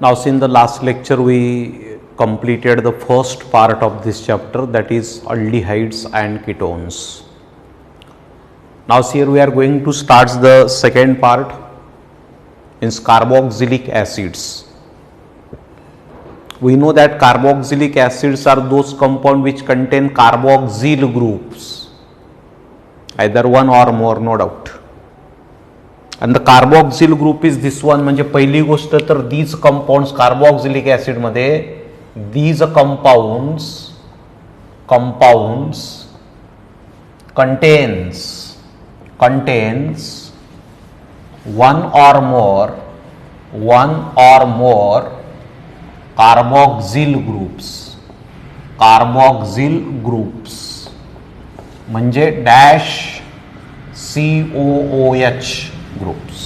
Now, since the last lecture we completed the first part of this chapter, that is aldehydes and ketones. Now, here we are going to start the second part, means carboxylic acids. We know that carboxylic acids are those compounds which contain carboxyl groups, either one or more, no doubt. And the carboxyl group is this one. म्हणजे पहिली गोष्ट तर these compounds carboxylic acid मध्ये these compounds contains one or more carboxyl groups म्हणजे dash COOH groups.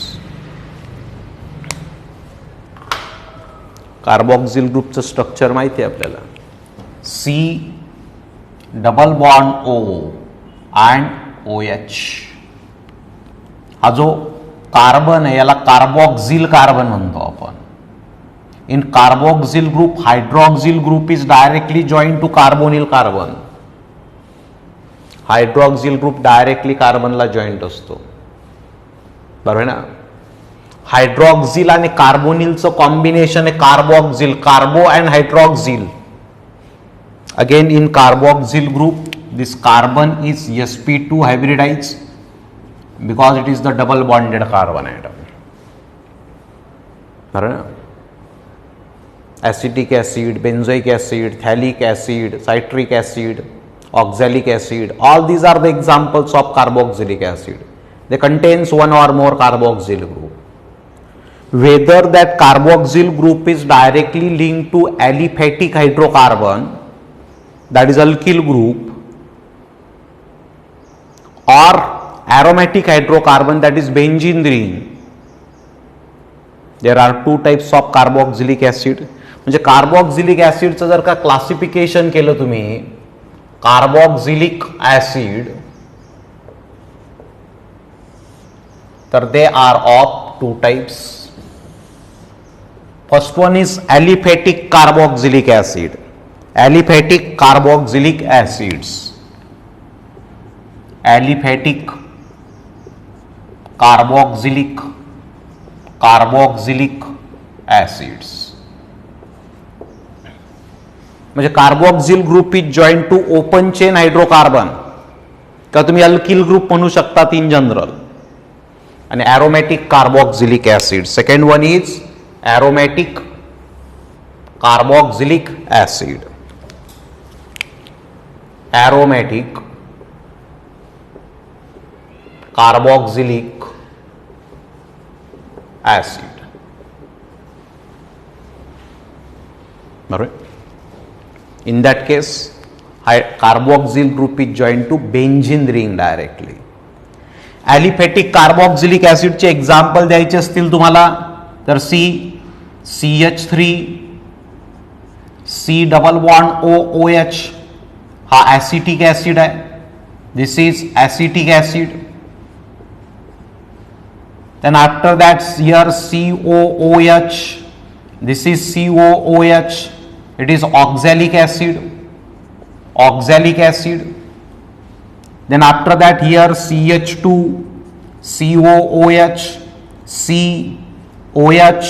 Carboxyl ग्रुपचं structure माहिती आहे आपल्याला. C double bond O and OH. हा जो कार्बन आहे याला कार्बोक्सिल कार्बन म्हणतो आपण. In carboxyl group hydroxyl group is directly joint to carbonyl carbon. Hydroxyl group directly कार्बनला जॉईंट असतो, बरोबर ना. हायड्रॉक्सिल आणि कार्बोनिलचं कॉम्बिनेशन आहे carboxyl, carbo and hydroxyl. Again in carboxyl group this carbon is sp2 hybridized because it is the double bonded carbon atom, बरोबर ना. acetic acid, benzoic acid, phthalic acid, citric acid, oxalic acid, all these are the examples of carboxylic acid. They contains one or more carboxyl group. Whether that carboxyl group is directly linked to aliphatic hydrocarbon, that is alkyl group, or aromatic hydrocarbon, that is benzene ring. There are two types of carboxylic acid. म्हणजे carboxylic ऍसिडचं जर का classification केलं तुम्ही, carboxylic acid, तर they are of two types. First one is aliphatic carboxylic acid. Aliphatic carboxylic acids. Aliphatic carboxylic acids. म्हणजे carboxyl group is joint to open chain hydrocarbon, किंवा तुम्ही alkyl group म्हणू शकतात इन जनरल. आणि aromatic carboxylic acid. Second one is aromatic carboxylic acid. Aromatic carboxylic acid, बरोबर. In that case, carboxyl group is joined to benzene ring directly. Aliphatic carboxylic acid चे example द्यायचे असतील तुम्हाला तर CH3, C double bond OOH हा acetic acid आहे. This is acetic acid. Then after that here COOH, this is COOH. It is oxalic acid. Then after that here CH2, COOH, COH,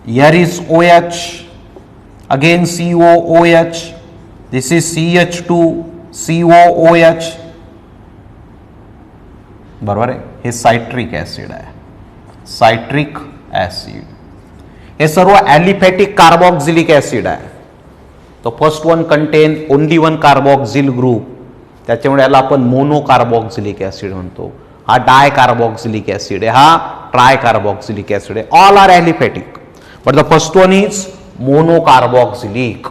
here is OH, again COOH, this is CH2, COOH, बरोबर आहे. हे citric acid आहे, citric acid. हे सर्व aliphatic carboxylic acid आहे. तो first one content only one carboxyl group, त्याच्यामुळे याला आपण मोनो कार्बोक्सिलिक ऍसिड म्हणतो. हा डाय कार्बोक्सिलिक ऍसिड आहे, हा ट्राय कार्बोक्सिलिक ऍसिड आहे. All are aliphatic, but the first one is monocarboxylic.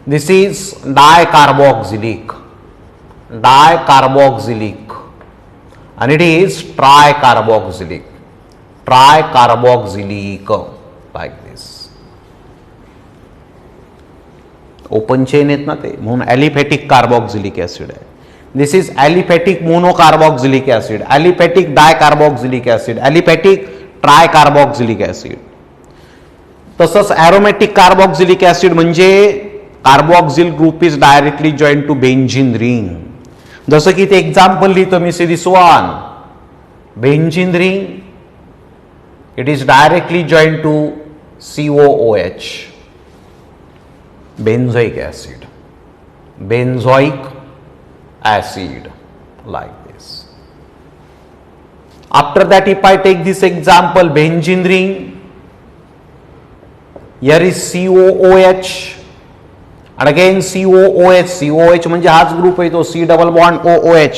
This is dicarboxylic, and it is tricarboxylic, like this. Open chain आहेत ना ते, म्हणून ॲलिफॅटिक कार्बोक्सिलिक ऍसिड आहे. This is aliphatic monocarboxylic acid, aliphatic dicarboxylic acid, aliphatic tricarboxylic acid. तसंच aromatic carboxylic acid म्हणजे carboxyl group is directly join to benzene ring. जसं की ते एक्झाम्पल लिहितो मी, see this one benzene ring, it is directly join to COOH, benzoic acid, benzoic acid, like this. After that, if I take this example, benzene ring, here is COOH and again COOH. COOH म्हणजे हाच group आहे तो C double bond OOH,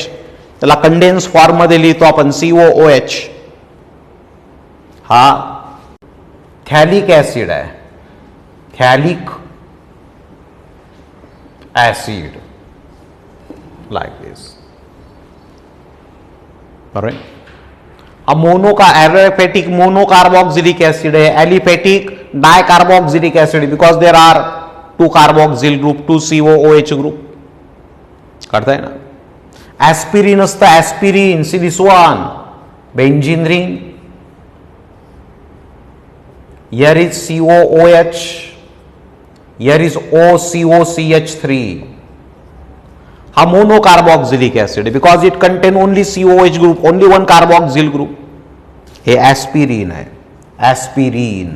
त्याला condense form मध्ये लिहितो आपण COOH. हा phthalic acid आहे, phthalic acid, like this. Aromatic monocarboxylic acid है, aliphatic dicarboxylic acid, because there are two carboxyl group, two COOH group. कळतंय ना. ऍस्पिरिन असतं, aspirin, see this one benzene ring, here is COOH, here is OCOCH3. हा monocarboxylic acid because it contain only COOH group, only one carboxyl group. हे aspirin आहे, ऍस्पिरिन.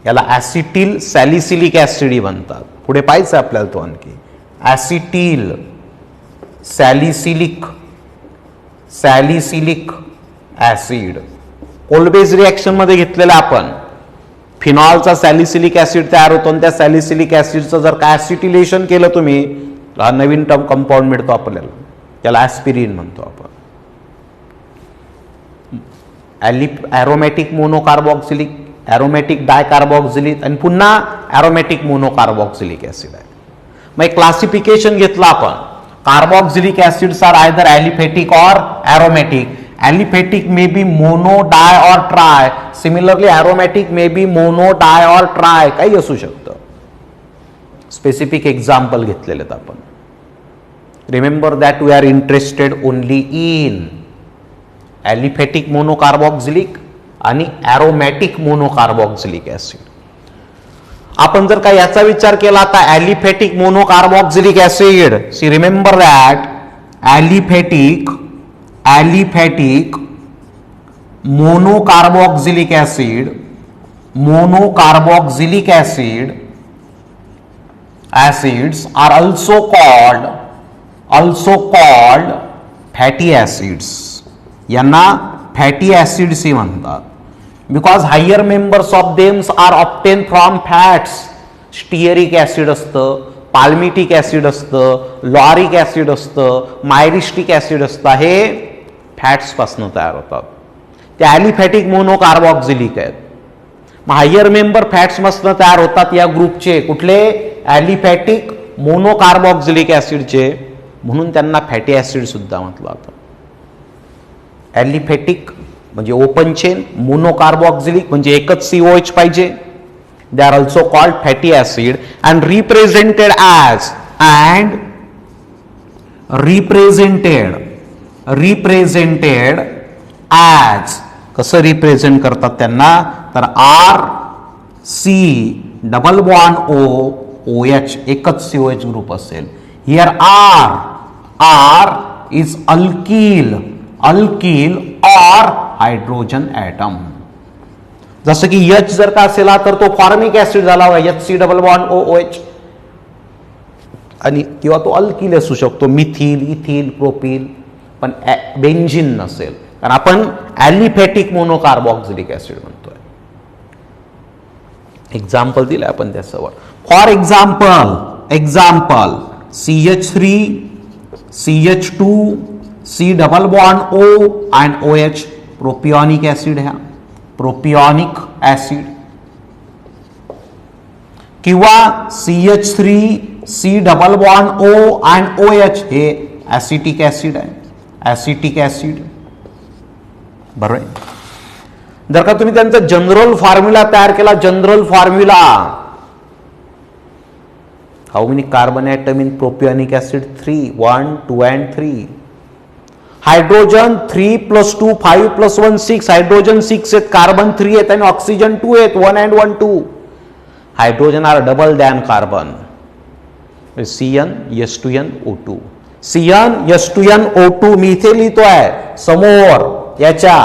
याला ऍसिटिल salicylic acid म्हणतात. पुढे पाहायचं आपल्याला तो आणखी. ऍसिटिल सॅलिसिलिक ऍसिड कोलबेज रिएक्शन मध्ये घेतलेला आपण. फिनॉलचा सॅलिसिलिक ऍसिड तयार होतो आणि त्या सॅलिसिलिक ऍसिडचं जर का ऍसिटिलेशन केलं तुम्ही, हा नवीन टर्म कंपाऊंड मिळतो आपल्याला, त्याला ऍस्पिरिन म्हणतो आपण. ॲरोमॅटिक मोनोकार्बोक्सिलिक, ॲरोमॅटिक डायकार्बोक्सिलिक आणि पुन्हा ॲरोमॅटिक मोनोकार्बोक्सिलिक ऍसिड आहे. मग एक क्लासिफिकेशन घेतलं आपण. Carboxylic acids are either aliphatic or aromatic. Aliphatic may be mono, di or tri. Similarly, aromatic may be mono, di or tri. काही असू शकतं. स्पेसिफिक एक्झाम्पल घेतलेले आहेत आपण. Remember that we are interested only in aliphatic monocarboxylic आणि aromatic monocarboxylic acid. आपण जर का याचा विचार केला आता aliphatic monocarboxylic acid, see remember that aliphatic monocarboxylic acid acids are also called fatty acids. यांना फॅटी ऍसिड्स ही म्हणतात. Because higher members of them are obtain from fats. Stearic acid असतं, पाल्मिटिक ऍसिड असतं, लॉरिक ऍसिड असतं, myristic acid असतं. हे fats पासून तयार होतात. ते ॲलिफॅटिक मोनोकार्बोक्सिलिक आहेत. मग हायर मेंबर फॅट्स पासून तयार होतात या ग्रुपचे. कुठले? ॲलिफॅटिक मोनोकार्बोक्सिलिक ऍसिडचे, म्हणून त्यांना फॅटी ऍसिड सुद्धा म्हटलं जातं. ॲलिफॅटिक म्हणजे ओपन चेन, मोनोकार्बोक्सिलिक म्हणजे एकच COH पाहिजे. They are also called fatty acid and represented as कसं रिप्रेझेंट करतात त्यांना, तर RC डबल बॉन्ड OH, एकच COH ग्रुप असेल. हियर R इज अल्कील और हायड्रोजन ॲटम. जसं की H जर का असेल तर तो फॉर्मिक ऍसिड झाला होता, HC डबल बॉन्ड OH, आणि किंवा तो अल्कील असू शकतो, मिथिल, इथिल, प्रोपिल, पण बेंझिन नसेल, कारण आपण ॲलिफॅटिक मोनोकार्बोक्सिलिक ऍसिड म्हणतोय. एक्झाम्पल दिलं आपण त्यासवर. For example CH3, CH2, C double bond O and OH, propionic acid है, प्रोपिऑनिक ऍसिड. किंवा CH3, C double bond O and OH, हे ऍसिटिक ऍसिड आहे, ऍसिटिक ऍसिड. बरोबर. जर का तुम्ही त्यांचा जनरल फॉर्म्युला तयार केला, general formula how many carbon atom in propionic acid? 3, 1, 2 and 3. Hydrogen 3 + 2 5 + 1 6. Hydrogen 6 आहेत, कार्बन 3 आहेत आणि ऑक्सिजन 2 आहेत. 1 and 1 2. Hydrogen are double than carbon. CnH2nO2. CnH2nO2 मी इथे लिहितोय समोर याच्या.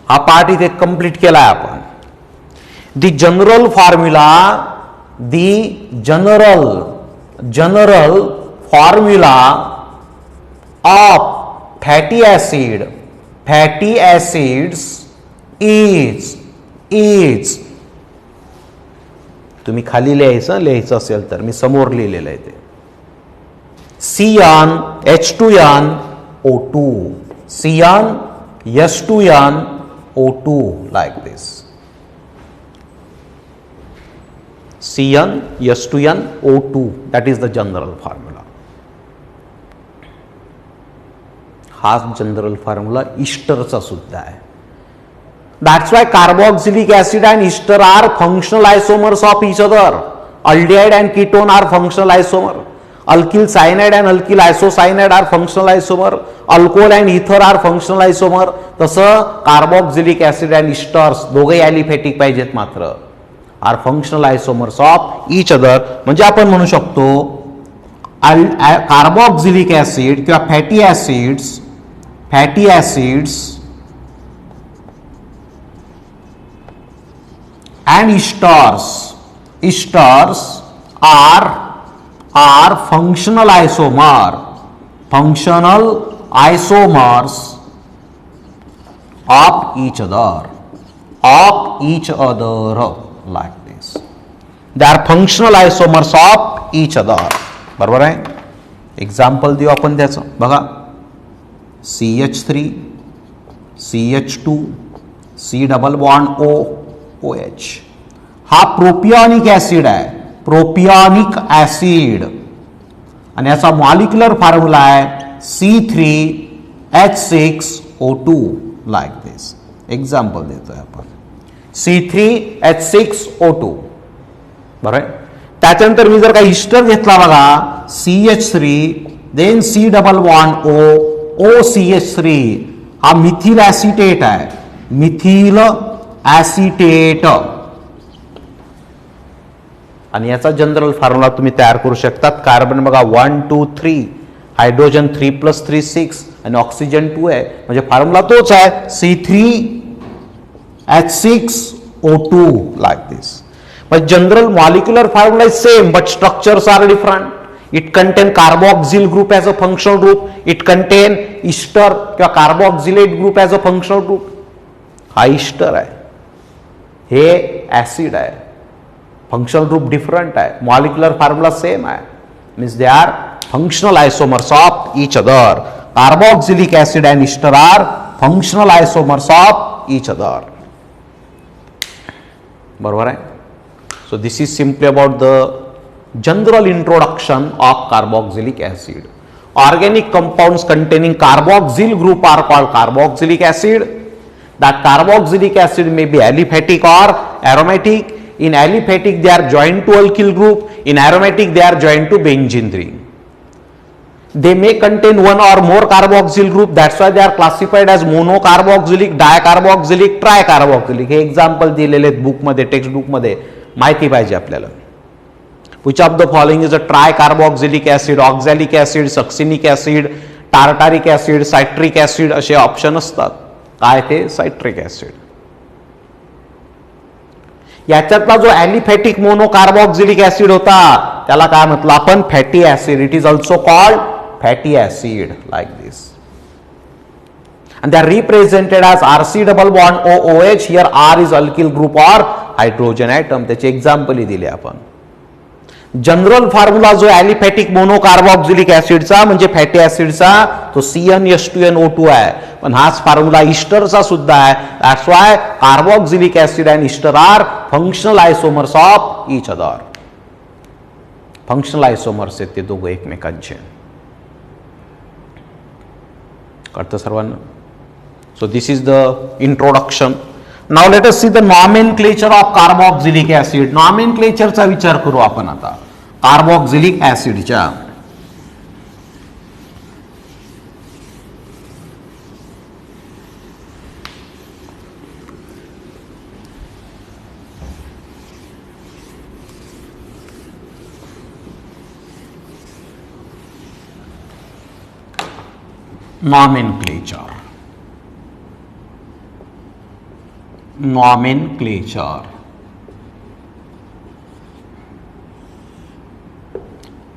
हा पार्ट इथे कंप्लीट केलाय आपण. The general formula, general formula of fatty acids is तुम्ही खाली लिहायचं असेल तर मी समोर लिहिलेलं आहे ते. CnH2nO2. CnH2nO2 like this. CnH2nO2, that is the general formula. हा जनरल फॉर्म्युला ईस्टरचा सुद्धा आहे. That's why carboxylic acid and ester are functional isomers of each other. Aldehyde and ketone are functional isomer. Alkyl cyanide and alkyl isocyanide are functional isomer. Alcohol and ether are functional isomer. तसं carboxylic acid and esters दोघे aliphatic पाहिजेत मात्र are functional isomers of each other. म्हणजे आपण म्हणू शकतो carboxylic acid किंवा fatty acids and esters are functional isomers of each other like this. They are functional isomers of each other. बरोबर आहे. एक्झाम्पल देऊ आपण त्याचं. बघा, CH3 CH2 C double bond OH. हा प्रोपियोनिक ऍसिड आहे, प्रोपियोनिक ऍसिड, आणि याचा मॉलिक्युलर फॉर्म्युला आहे C3H6O2 लाईक दिस. एक्झाम्पल देतोय आपण C3H6O2. बरोबर आहे. त्याच्यानंतर मी जर का ईस्टर घेतला बघा, CH3 then C double bond OCH3. हा मिथिल ऍसिटेट आहे, मिथिल ऍसिटेट, आणि याचा जनरल फॉर्म्युला तुम्ही तयार करू शकतात. कार्बन बघा 1 2 3, हायड्रोजन 3 + 3 6 आणि ऑक्सिजन 2 आहे. म्हणजे फॉर्म्युला तोच आहे C3H6O2 like this. But general molecular formula is same, but structures are different. It contain carboxyl group as a functional group. It contain ester किंवा carboxylate group as a functional group. हा ester आहे, हे acid आहे. Functional group different आहे, molecular formula same आहे. Means they are functional isomers of each other. Carboxylic acid and ester are functional isomers of each other. बरोबर आहे. So this is simply about the general introduction of carboxylic acid. Organic compounds containing carboxyl group are called carboxylic acid. That carboxylic acid may be aliphatic or aromatic. In aliphatic they are joined to alkyl group. In aromatic they are joined to benzene ring. They may contain one or more carboxyl group. That's why they are classified as monocarboxylic, dicarboxylic, tricarboxylic. हे example दिलेले आहेत book मध्ये, text book मध्ये. माहिती पाहिजे आपल्याला. Which of the following is a tricarboxylic acid, oxalic acid, succinic acid, tartaric acid, citric acid असे option असतात. काय ते? Citric acid. याच्यातला जो ॲलिफॅटिक मोनोकार्बोक्सिलिक ऍसिड होता त्याला काय म्हटलं आपण? Fatty acid. It is also called fatty acid like this. And they are represented as RC double bond OOH. Here R is alkyl group or hydrogen atom. त्याचे example दिले आपण. General formula जो aliphatic monocarboxylic ऍसिडचा म्हणजे fatty ऍसिडचा तो CnH2nO2 आहे. पण हाच formula ईस्टरचा सुद्धा आहे. That's why carboxylic acid and ester are functional isomers of each other. Functional isomers आहेत ते दोघं एकमेकांचे. कळतं सर्वांना? So this is the introduction. Now let us see the nomenclature of carboxylic acid. नॉमेनक्लेचरचा विचार करू आपण आता कार्बोक्सिलिक ऍसिडच्या. nomenclature.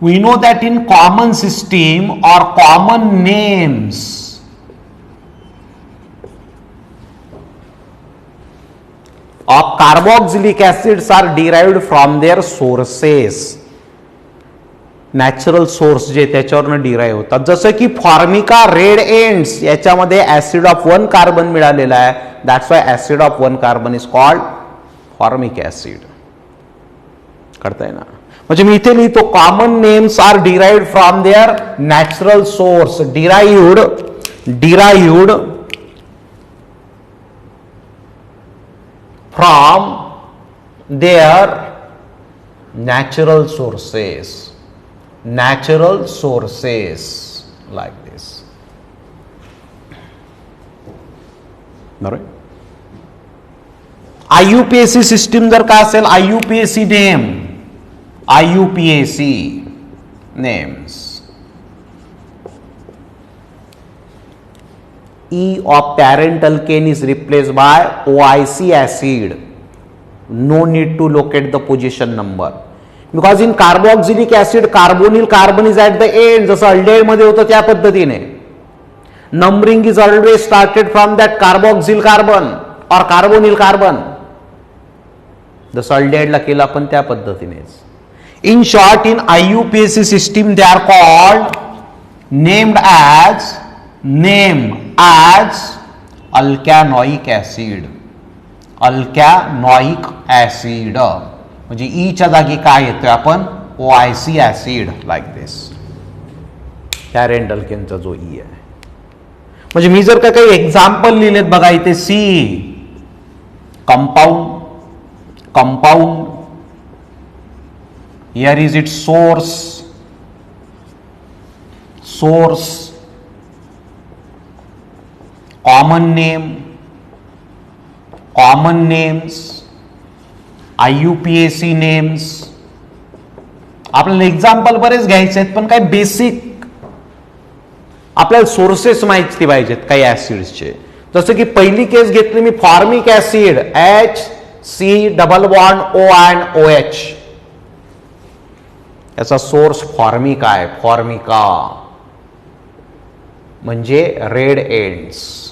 We know that in common system or common names of carboxylic acids are derived from their sources. Natural source जे त्याच्यावरनं derive होतात. जसं की फॉर्मिका रेड एंड्स याच्यामध्ये ऍसिड ऑफ 1 कार्बन मिळालेला आहे. That's why acid of 1 carbon is called formic acid. कळतंय ना. म्हणजे मी इथे लिहितो common names are derived from their natural source. Derived from their natural sources like this. बरोबर. IUPAC सिस्टीम जर का असेल, IUPAC names E of parent alkane is replaced by OIC acid. No need to locate the position number. Because in carboxylic acid carbonyl carbon is at the end. जसं aldehyde मध्ये होतं त्या पद्धतीने numbering is always started from that carboxyl carbon और carbonyl carbon. जसं अल्डेहाइडला केलं आपण त्या पद्धतीनेच. In short in IUPAC system they are called named as alkanoic acid. म्हणजे ईच्या जागी काय येतोय आपण OIC acid like this. Parent अल्केनचा जो ई आहे. म्हणजे मी जर का काही एक्झाम्पल लिहिलेत बघा इथे see compound here is it source common names IUPAC नेम्स. आपल्याला एक्झाम्पल बरेच घ्यायचे आहेत पण काय बेसिक आपल्याला सोर्सेस माहिती पाहिजेत काही ऍसिड्सचे. जसं की पहिली केस घेतली मी फॉर्मिक ऍसिड HCOOH. याचा सोर्स फॉर्मिका आहे. फॉर्मिका म्हणजे red ends.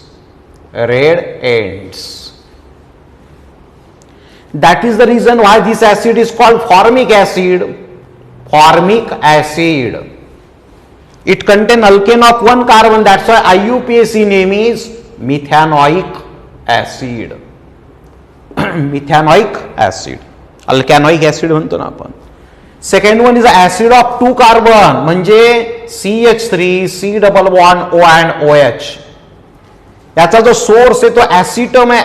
That is the reason why this acid is called formic acid. It contains alkane of 1 carbon. That's why IUPAC name is methanoic acid. Alkanoic acid म्हणतो ना आपण. Second one is acid of 2 carbon म्हणजे CH3COOH. याचा जो source आहे तो ऍसिटम आहे.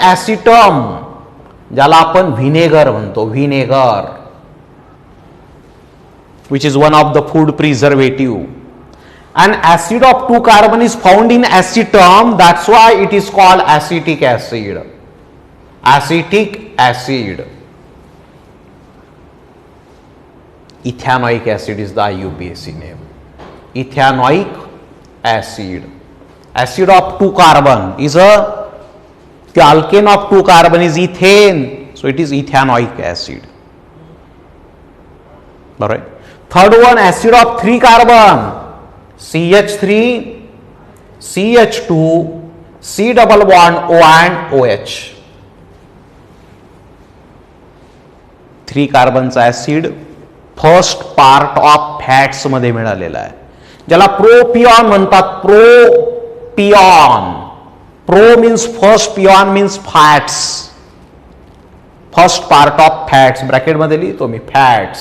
ज्याला आपण व्हिनेगर म्हणतो. which is one of the food preservative. An acid of 2 carbon is found in acetum. That's why it is called acetic acid. Ethanoic acid is the IUPAC name. Ethanoic acid. Acid of 2 carbon is the alkane of 2 carbon is ethane, so it is ethanoic acid. Alright. Third one, acid of 3 carbon, CH3 CH2 C double bond O and OH. 3 कार्बनचा acid first part of fats मध्ये मिळालेला आहे. ज्याला propion म्हणतात. Pro means first, pion means fats. First part of fats bracket मध्ये लिहितो मी fats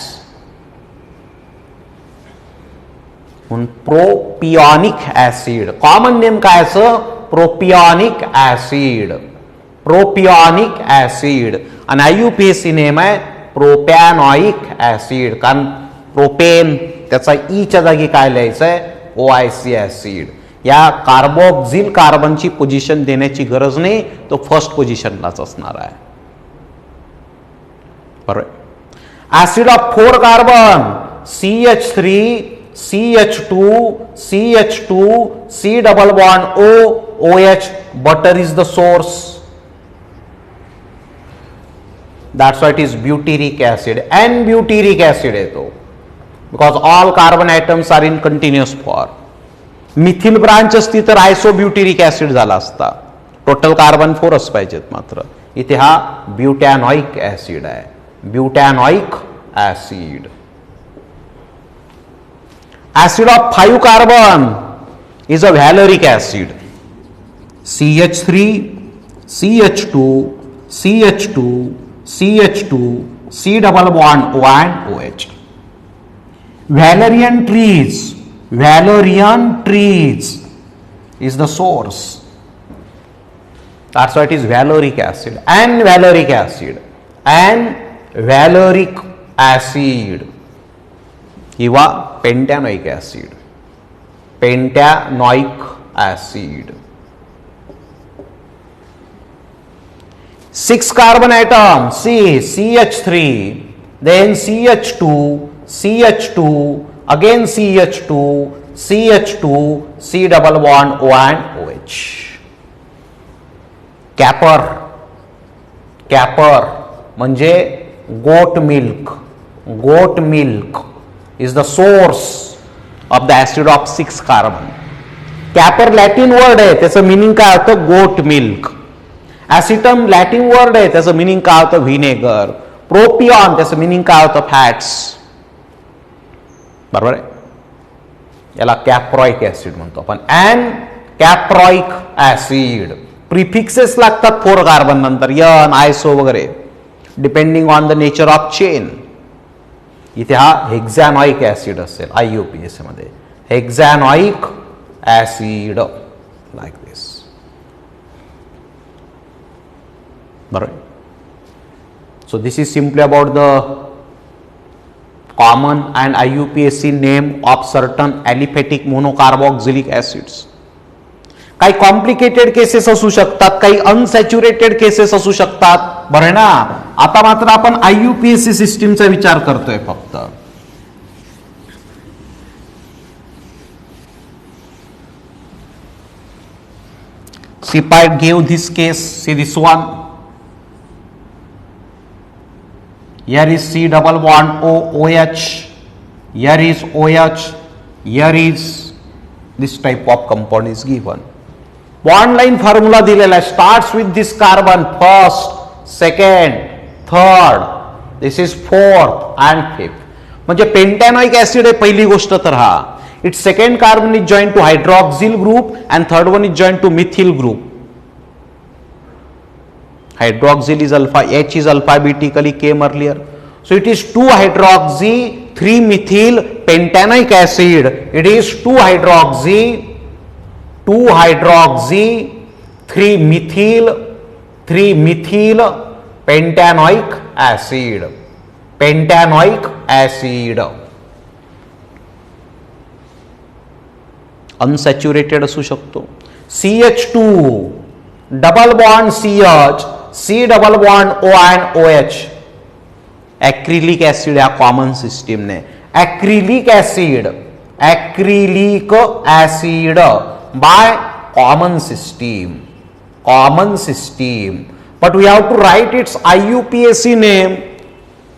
म्हणून प्रोपिऑनिक acid. Common name काय असं प्रोपिऑनिक ऍसिड. प्रोपिऑनिक ऍसिड. आणि आययुपीएसी नेम आहे प्रोपॅनॉइक ऍसिड, कारण प्रोपेन त्याचा ईच्या जागी काय लिहायचं आहे, OIC ऍसिड. या कार्बोक्सिल कार्बनची पोझिशन देण्याची गरज नाही, तो फर्स्ट पोझिशनलाच असणार आहे. बरोबर. Acid of 4 carbon CH3 CH2 CH2 C double bond O OH. Butter is the source. That's why it is butyric acid. N butyric acid आहे तो, because all carbon atoms are in continuous form. Methyl branch असती तर आयसोब्युटिरिक acid झाला असता. Total carbon 4च पाहिजेत मात्र. इथे हा ब्युटॅनॉइक ऍसिड आहे, butanoic acid. Acid of 5 carbon is a valeric acid. CH3 CH2 CH2 CH2 C double bond O and OH. Valerian trees is the source. That's why it is valeric acid. And valeric acid किंवा पेंटॅनॉइक acid, पेंटॅनॉइक acid. 6 carbon atom CH3, then CH2 CH2, again CH2 CH2 C double bond O and OH. Caper म्हणजे goat milk is the source of the acid of 6 carbon. Caper Latin word आहे, त्याचं meaning काय होतं, goat milk. ऍसिटम Latin word आहे, त्याचं meaning काय होतं, vinegar. प्रोपिऑन त्याचं मिनिंग काय होतं, फॅट्स. बरोबर आहे. याला कॅप्रॉइक ऍसिड म्हणतो आपण. अँड कॅप्रॉइक ऍसिड प्रिफिक्सेस लागतात 4 कार्बन नंतर, यन आयसो वगैरे, depending on the nature of chain. इथे हा हेक्झॅनॉइक ऍसिड असेल आययुपीएसी मध्ये, हेक्झॅनॉइक ऍसिड लाईक दिस. बरोबर. So this is simply about the common and IUPAC name of certain aliphatic monocarboxylic acids. काही कॉम्प्लिकेटेड केसेस असू शकतात, काही अनसॅच्युरेटेड केसेस असू शकतात. बरं ना. आता मात्र आपण आययुपीएसी सिस्टीमचा विचार करतोय फक्त. Sipite gave this case. See this one. Here is C double bond O OH. Here is OH. Here is this type of compound is given. Bond line formula दिलेला आहे. Starts with this carbon first, second, third. This is fourth and fifth. म्हणजे पेंटॅनॉइक acid आहे पहिली गोष्ट तर हा. Its second carbon is joined to hydroxyl group and third one is joined to methyl group. Hydroxyl is alpha, H is alphabetically came earlier. So it is 2-hydroxy 3-methyl pentanoic acid. It is 2-hydroxy 3-methyl pentanoic acid. Pentanoic acid. Unsaturated असू शकतो. CH2 double bond CH, C double bond O and OH. Acrylic acid या common सिस्टीमने. Acrylic acid by common system. But we have to write its IUPAC name.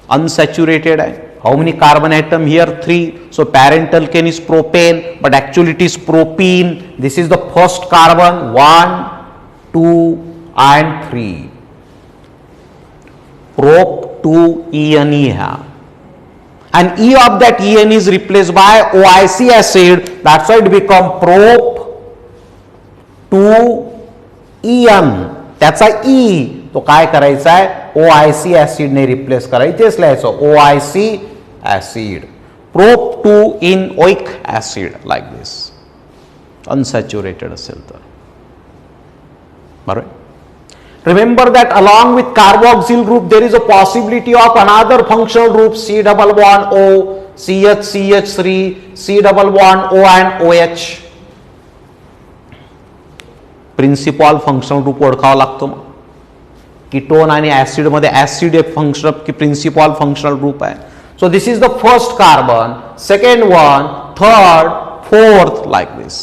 Unsaturated आहे. How many carbon atom here? 3. So parental alkane is propane, but actually it is propene. This is the first carbon. 1, 2 and 3. Prop 2 ENE hai. And E of that EN is replaced by OIC acid. That's why it become prop 2 EN. त्याचा E तो काय करायचा आहे, OIC acid ने replace करायचं. तेच लिहायचं OIC acid. Prop 2 in oic acid like this. Unsaturated असेल तर. बरोबर. Remember that along with carboxyl group there is a possibility of another functional group, C double bond O, CH, CH3, C double bond O and OH. Principal functional group ओळखावा लागतो. मग ketone आणि acid मध्ये acid एक functional की principal functional group आहे. So this is the first carbon, second one, third, fourth, like this.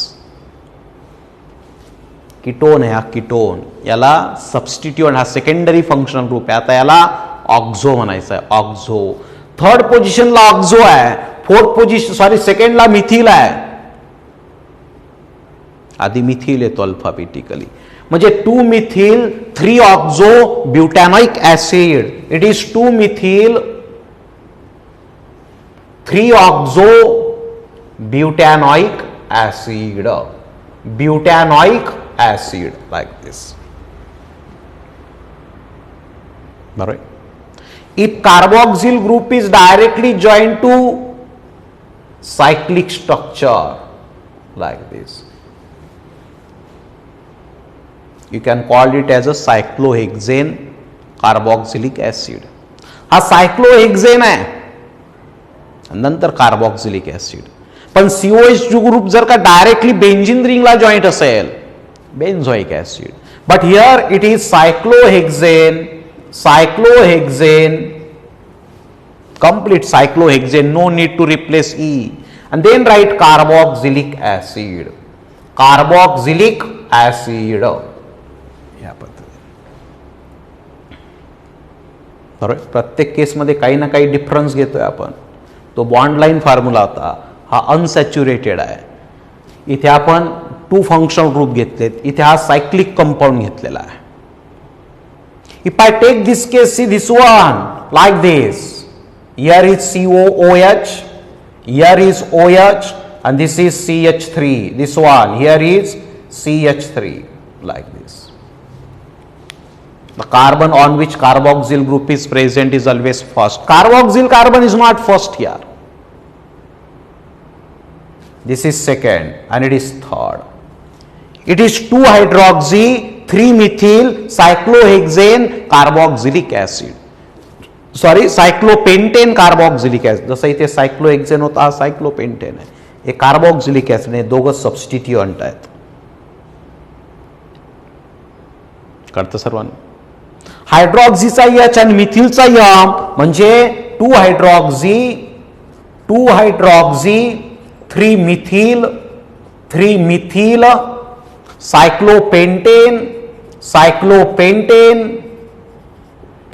Ketone आहे हा कीटोन, याला सबस्टिट्यूएंट, हा सेकंडरी फंक्शनल ग्रुप आहे. आता याला ऑक्झो म्हणायचं आहे, ऑक्झो. थर्ड पोझिशनला ऑक्झो आहे, फोर्थ पोझिशन सॉरी सेकंडला मिथिल आहे. आधी मिथिल येतो अल्फाबेटिकली, म्हणजे 2 methyl 3 oxo butanoic acid. It is 2 methyl 3 oxo butanoic acid. Butanoic acid like this. Right? If carboxyl group is directly joined to cyclic structure like this, you can call it as a cyclohexane carboxylic acid. हा cyclohexane आहे, नंतर carboxylic acid. पण COH group जर का directly benzene रिंगला joint असेल, benzoic acid. But here it is cyclohexane, complete cyclohexane, no need to replace E. And then write carboxylic acid. Carboxylic acid. या पद्धतीने. बरोबर, प्रत्येक केसमध्ये काही ना काही डिफरन्स घेतोय आपण. तो बॉन्ड लाईन फॉर्म्युला होता, हा अनसॅच्युरेटेड आहे. इथे आपण 2 फंक्शनल ग्रुप घेतलेत, इथे हा सायक्लिक कंपाऊंड घेतलेला आहे. If I take this case, see this one like this, here is COOH, here is OH and this is CH3. This one here is CH3 like this. The carbon on which carboxyl group is present is always first. Carboxyl carbon is not first here. This is second and it is third. It is 2-hydroxy 3-methyl cyclohexane carboxylic acid. Sorry, cyclopentane carboxylic acid. जसं इथे cyclohexane होता, हा cyclopentane आहे. हे carboxylic acid आहे, दोघं सबस्टिट्यूएंट आहेत. कळतं सर्वांना? हायड्रॉक्सीचा एच आणि मिथिलचा यम म्हणजे 2-हायड्रॉक्सी 3-मिथिल सायक्लोपेंटेन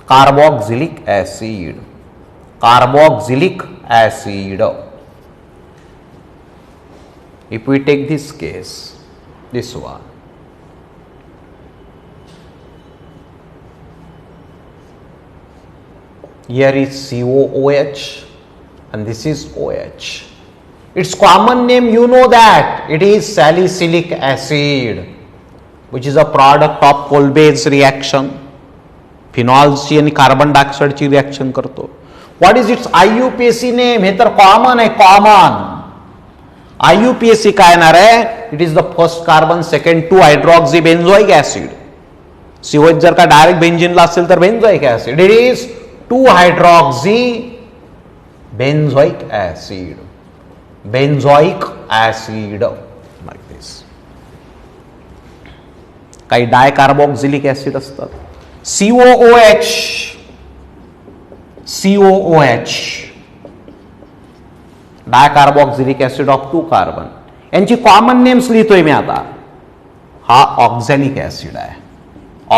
carboxylic acid. If we take this case, this one, here is COOH and this is OH. Its common name, you know that it is salicylic acid, which is a product of Kolbe's reaction. फिनॉल्सची आणि carbon डायऑक्साइडची reaction करतो. What is its IUPAC name? हे तर common आहे, common. IUPAC काय येणार आहे? It is the first carbon, second two hydroxy benzoic acid. COH जर का डायरेक्ट बेंझिनला असेल तर benzoic acid. It is two hydroxy benzoic acid like this. काही डायकार्बोक्सिलिक ऍसिड असतात. COOH dicarboxylic acid of 2 carbon. यांची कॉमन नेम्स लिहितोय मी आता. हा ऑक्झॅलिक ऍसिड आहे,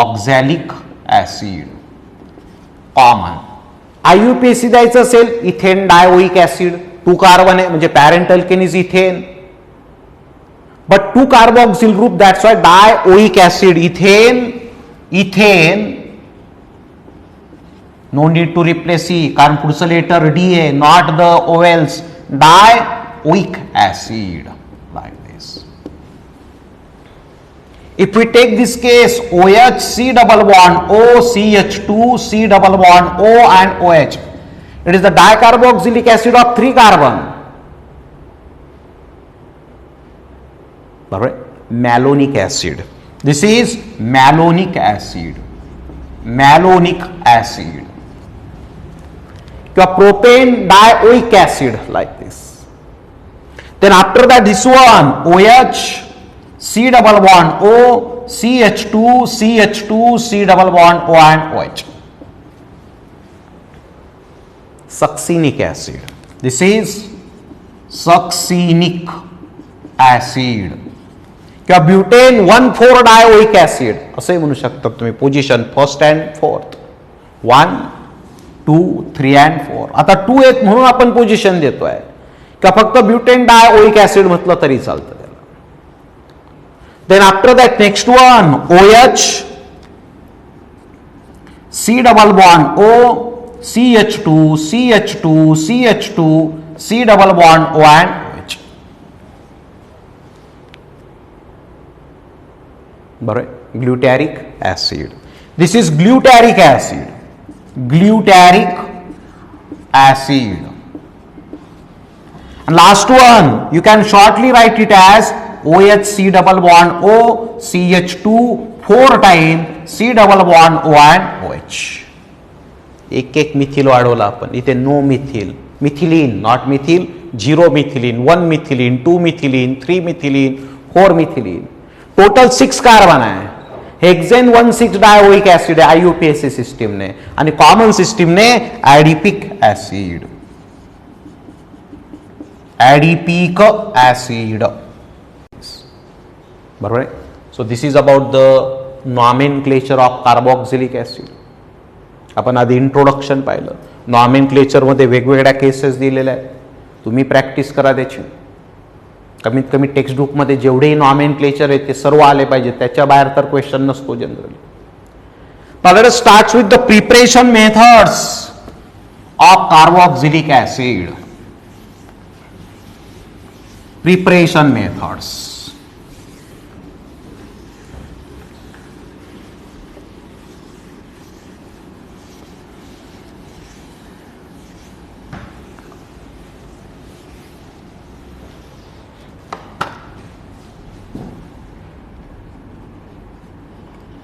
ऑक्झॅलिक ऍसिड कॉमन. IUPAC द्यायचं असेल, इथेन डायओइक ऍसिड, 2 कार्बन आहे म्हणजे parent alkane is ethane, but 2 carboxyl group, that's why dioic acid. Ethane no need to replace e, कारण पुढचं लेटर डी आहे, not the vowels. Dioic acid like this. If we take this case, OH, C double bond O, CH2, C double bond O and OH. It is the dicarboxylic acid of 3 carbon. Malonic acid. This is malonic acid. Malonic acid किंवा propane dioic acid like this. Then after that this one OH C double bond O CH2 CH2 C double bond O and OH. Succinic acid. This is succinic acid किंवा butane 1,4 डायओइक acid असे म्हणू शकता तुम्ही. Position first and fourth 1 2 3 and 4. आता 2 1 म्हणून आपण position देतोय का फक्त ब्युटेन डायओइक ऍसिड म्हटलं तरी चालतं त्याला. Then after that next one OH C double bond O CH2 CH2 CH2 C double bond O and OH. बरोबर. Glutaric acid. This is glutaric acid. Glutaric acid. And last one, you can shortly write it as OH C double bond O CH2 4 times C double bond O and OH. एक एक methyl वाढवला आपण इथे. No methyl, methylene not methyl, 0 methylene, 1 methylene, 2 methylene, 3 methylene, 4 methylene. Total 6 carbon आहे. Hexane 1,6 dioic acid आहे IUPAC सिस्टीमने आणि common सिस्टीमने ऍडिपिक ऍसिड. ऍडिपिक ऍसिड. बरोबर आहे. So this is about the nomenclature of carboxylic acid. आपण आधी इंट्रोडक्शन पाहिलं. नॉमेनक्लेचरमध्ये वेगवेगळ्या केसेस दिलेल्या आहेत. तुम्ही प्रॅक्टिस करा त्याची. कमीत कमी टेक्स्टबुकमध्ये जेवढेही नॉमेनक्लेचर आहेत ते सर्व आले पाहिजे. त्याच्या बाहेर तर क्वेश्चन नसतो generally. Now let us start with the preparation methods of carboxylic acid. Preparation methods.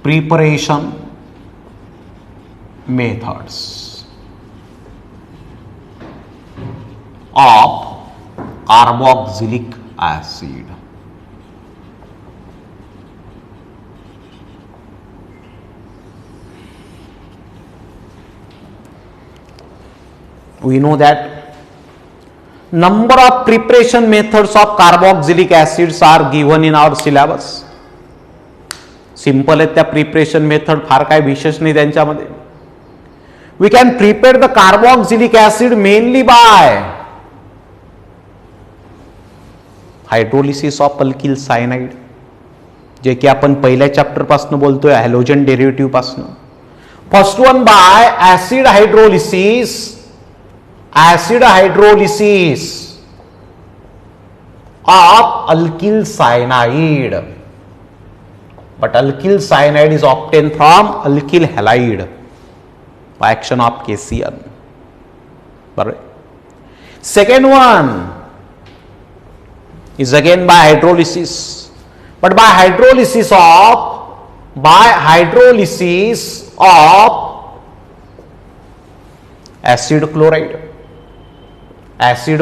Preparation methods of carboxylic acid. We know that number of preparation methods of carboxylic acids are given in our syllabus. Simple आहेत त्या preparation method. फार काय विशेष नाही त्यांच्यामध्ये. We can prepare the carboxylic acid mainly by hydrolysis of alkyl cyanide, जे की आपण पहिल्या चॅप्टर पासून बोलतोय हॅलोजन डेरिव्हेटिव्ह पासून. First one by acid hydrolysis. Acid hydrolysis of alkyl cyanide. But alkyl cyanide is obtained from alkyl halide by action of KCl. Second one is again by hydrolysis, but by hydrolysis of acid chloride, acid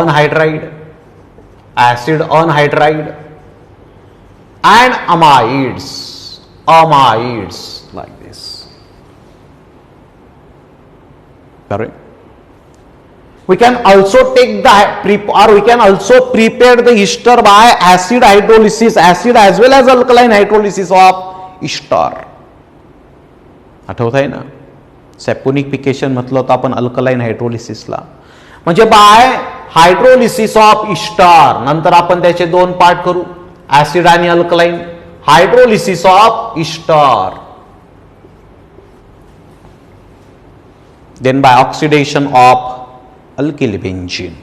anhydride and amides like this. Correct. We can also take the we can also prepare the ester by acid hydrolysis, acid as well as alkaline hydrolysis of ester. आठवत आहे ना. Saponification म्हटलं होतं आपण alkaline हायड्रोलिसिसला. म्हणजे bye hydrolysis of Easter. नंतर आपण त्याचे 2 पार्ट करू, ऍसिड आणि alkaline. Hydrolysis of ester, then by oxidation of alkyl benzene.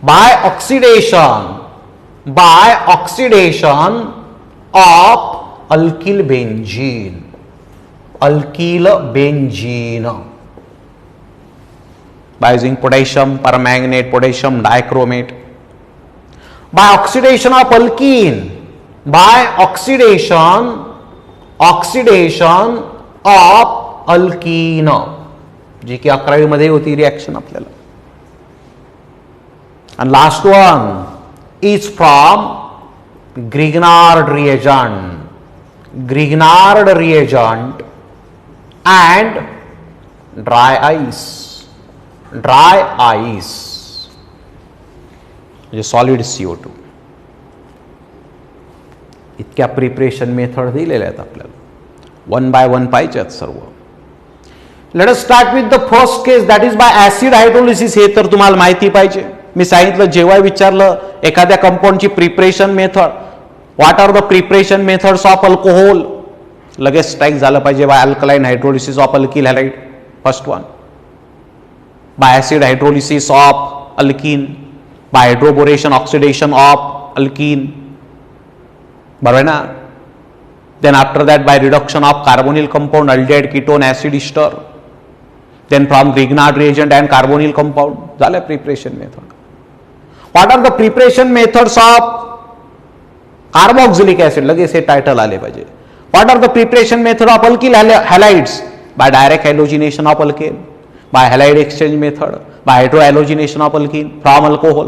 By oxidation of alkyl benzene. by using potassium permanganate, potassium dichromate. By oxidation of alkene, by oxidation oxidation of alkene, जी की 11वी मध्ये होती reaction आपल्याला. आणि last one is from Grignard reagent and dry ice. म्हणजे solid CO2. इतक्या preparation method दिलेल्या आहेत आपल्याला, 1 by 1 पाहिजे आहेत सर्व. Let us start with the first case, that is by acid hydrolysis. हे तर तुम्हाला माहिती पाहिजे. मी सांगितलं जेव्हा विचारलं एखाद्या कंपाऊंडची preparation method, what are the preparation methods of alcohol, लगेच स्ट्राईक झालं पाहिजे by alkaline hydrolysis of alkyl halide, first one. By acid hydrolysis of alkene, by hydroboration oxidation of alkene, बरोबर ना. Then after that by reduction of carbonyl compound, aldehyde, ketone, acid ester. Then from Grignard reagent and carbonyl compound. झालं preparation method. What are the preparation methods of carboxylic acid, लगेच हे title आले पाहिजे. What are the preparation method of alkyl halides, by direct halogenation of alkane, by halide exchange method, by hydrohalogenation of alkene from alcohol.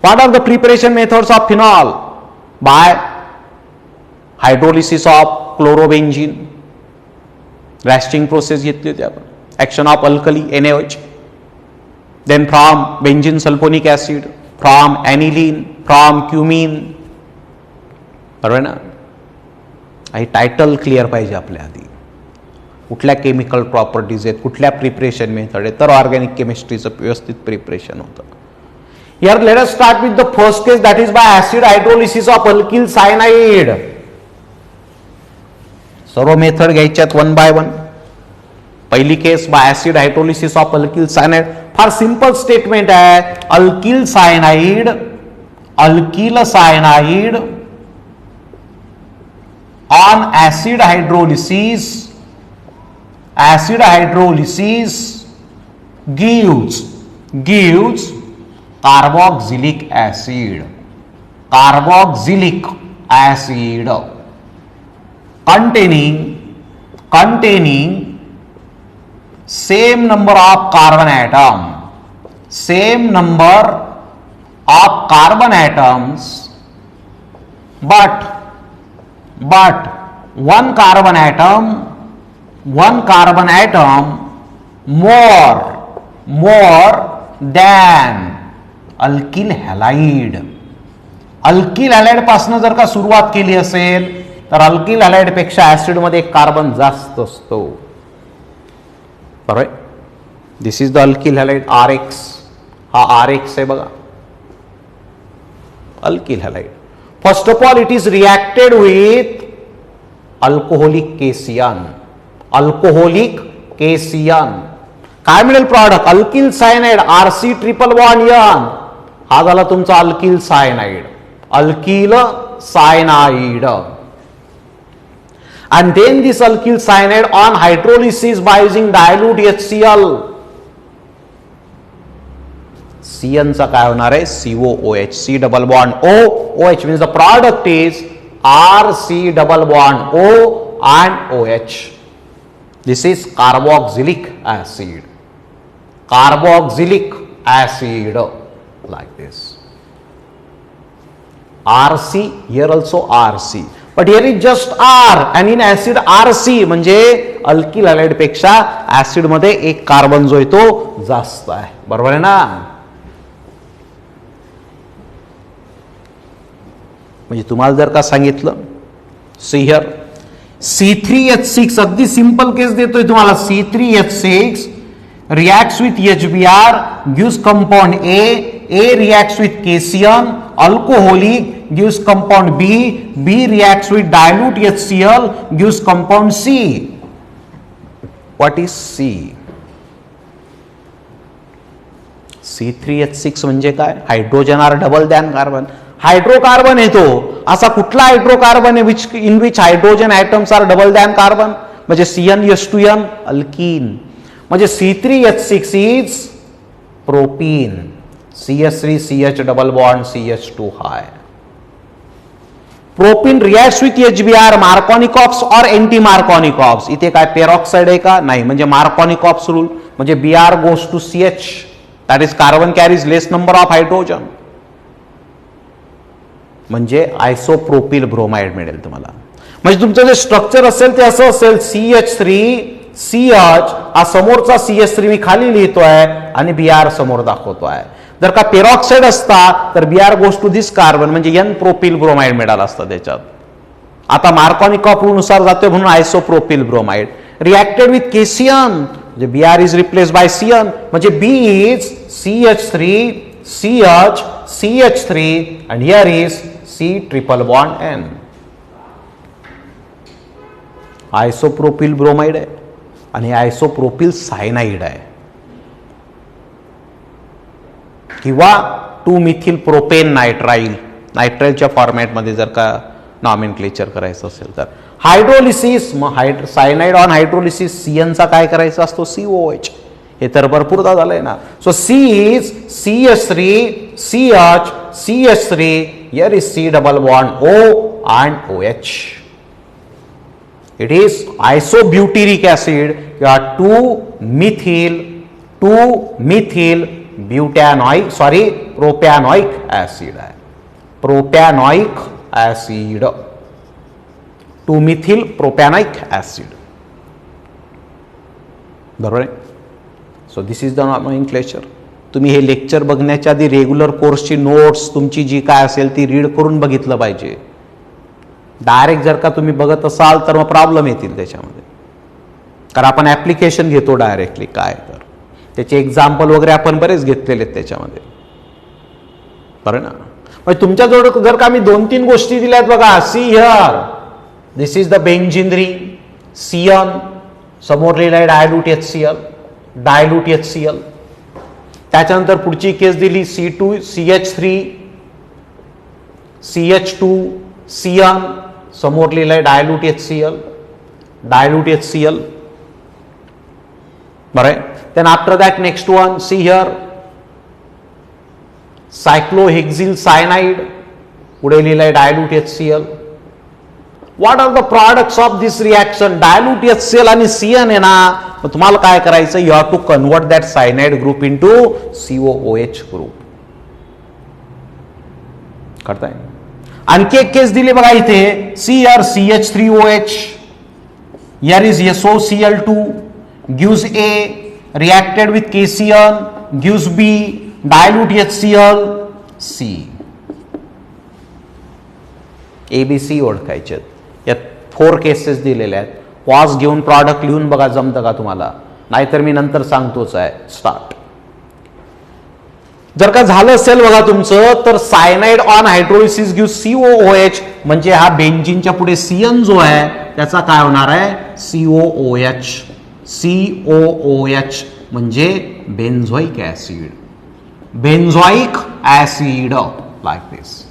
What are the preparation methods of phenol, by hydrolysis of chlorobenzene, Raschig process घेतली होती आपण, action of alkali NaOH. Then from benzene sulphonic acid, from aniline, from cumene, बरोबर ना. हे title clear पाहिजे आपल्या आधी. कुठल्या केमिकल प्रॉपर्टीज आहेत, कुठल्या प्रिपरेशन मेथड आहेत, तर ऑर्गॅनिक केमिस्ट्रीचं व्यवस्थित प्रिपरेशन होतं. Here let us start with the first case, that is by acid hydrolysis of alkyl cyanide. सर्व मेथड घ्यायच्यात 1 by 1. पहिली case by acid hydrolysis of alkyl cyanide. फार simple statement आहे. Alkyl cyanide on acid hydrolysis gives carboxylic acid containing same number of carbon atoms, but one carbon atom more than alkyl halide. Alkyl halide पासून जर का सुरुवात केली असेल तर alkyl halide पेक्षा ऍसिड मध्ये कार्बन जास्त असतो, बरोबर. This is the alkyl halide RX. हा RX आहे बघा, alkyl halide. First of all it is reacted with alcoholic KCN. काय मिळेल product, alkyl cyanide RC triple bond N. हा झाला तुमचा alkyl cyanide. And then this alkyl cyanide on hydrolysis by using dilute HCl. CN चा काय होणार आहे, COOH, C double bond OH means the product is RC double bond O and OH. This is carboxylic acid. Like this. RC, here also RC. But here is just R and in acid RC, म्हणजे alkyl halide पेक्षा acid मध्ये एक carbon जो आहे तो जास्त आहे, बरोबर आहे ना. म्हणजे तुम्हाला जर का सांगितलं सी हिअर C3H6, अगदी सिंपल केस देतोय तुम्हाला. C3H6 reacts with HBr, gives compound A reacts with cation, alcoholic gives compound B reacts with dilute HCl, gives compound C. What is C? C3H6 म्हणजे काय, hydrogen are double than carbon. Hydrocarbon आहे तो. असा कुठला hydrocarbon आहे in which hydrogen atoms are double than carbon, म्हणजे CnH2n alkene. म्हणजे C3H6 is propene, CH3 CH double bond CH2 हाय. Propene reacts with HBr, Markovnikov's or anti मार्कॉनिकॉप्स. इथे काय पेरॉक्साइड आहे का? नाही. म्हणजे मार्कॉनिकॉप्स रूल म्हणजे Br goes to CH, that is carbon carries less number of hydrogen, म्हणजे आयसोप्रोपिल ब्रोमाइड मिळेल तुम्हाला. म्हणजे तुमचं जे स्ट्रक्चर असेल ते असं असेल, CH3CH, हा समोरचा CH3 मी खाली लिहितोय आणि Br समोर दाखवतोय. जर का पेरॉक्साइड असता तर Br goes to this carbon, म्हणजे N प्रोपिल ब्रोमाइड मिळाला असता त्याच्यात. आता मार्कॉनिकॉप रूल नुसार जातोय म्हणून isopropyl bromide. Reacted with KCN म्हणजे Br is replace by Cn, म्हणजे B इज CH3CH and here is C triple bond N. Isopropyl bromide आहे आणि आयसोप्रोपिल सायनाइड आहे, किंवा 2 मिथिल नायट्राइल, नायट्राइलच्या फॉर्मॅटमध्ये जर का नॉमेनक्लेचर करायचं असेल तर. हायड्रोलिसिस, मग सायनाइड ऑन हायड्रोलिसिस CNचा काय करायचा असतो? COH. हे तर भरपूरदा झालंय ना. So C is CH3CH, here is C double bond O and OH. It is isobutyric acid किंवा 2-methyl प्रोपॅनॉइक ऍसिड आहे. प्रोपॅनॉइक ऍसिड, 2-methyl प्रोपॅनॉइक ऍसिड, बरोबर आहे. So this is the nomenclature. तुम्ही हे लेक्चर बघण्याच्या आधी रेग्युलर कोर्सची नोट्स तुमची जी काय असेल ती रीड करून बघितलं पाहिजे. डायरेक्ट जर का तुम्ही बघत असाल तर मग प्रॉब्लेम येतील त्याच्यामध्ये, कारण आपण ऍप्लिकेशन घेतो डायरेक्टली काय, तर त्याचे एक्झाम्पल वगैरे आपण बरेच घेतलेले आहेत त्याच्यामध्ये, बरं ना. म्हणजे तुमच्याजवळ जर का मी 2-3 गोष्टी दिल्यात बघा, C here this is the benzene ring, Cn समोर लिहिलंय डायल्यूट HCl. त्याच्यानंतर पुढची केस दिली CH2 Cn समोर लिहिलंय डायल्यूट HCl, बरं. Then after that next one, see here cyclohexyl cyanide, पुढे लिहिलंय dilute HCl. What are the products of this reaction? Dilute HCl आणि Cn आहे ना, मग तुम्हाला काय करायचं? You have to convert that cyanide group into COOH group. करताय. आणखी एक केस दिली बघा इथे, CR CH3OH, here is SOCl2 gives A, reacted with KCl gives B, dilute HCl C. ABC ओळखायचे. यात 4 केसेस दिलेल्या आहेत. पॉज घेऊन प्रॉडक्ट लिहून बघा, जमतं का तुम्हाला? नाहीतर मी नंतर सांगतोच आहे. स्टार्ट. जर का झालं असेल बघा तुमचं, तर cyanide on hydrolysis give COOH, म्हणजे हा बेंझिनच्या पुढे Cn जो आहे त्याचा काय होणार आहे? COOH म्हणजे benzoic acid. Benzoic acid like this.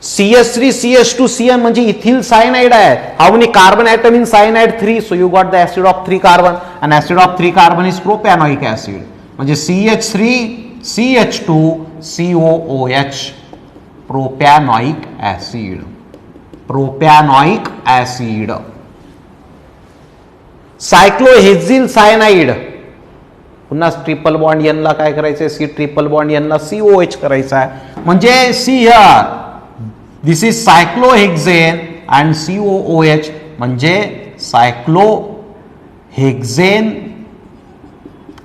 CH3CH2Cn म्हणजे इथिल सायनाइड आहे. How many carbon atom in cyanide? 3. So you got the acid of 3 carbon, and acid of 3 carbon is propanoic acid, म्हणजे CH3CH2COOH, propanoic acid. Propanoic acid. Cyclohexyl cyanide, पुन्हा triple bond N ला काय करायचंय? C triple bond N ला COH करायचा आहे, म्हणजे see here this is cyclohexane and COOH, म्हणजे सायक्लोहेक्झेन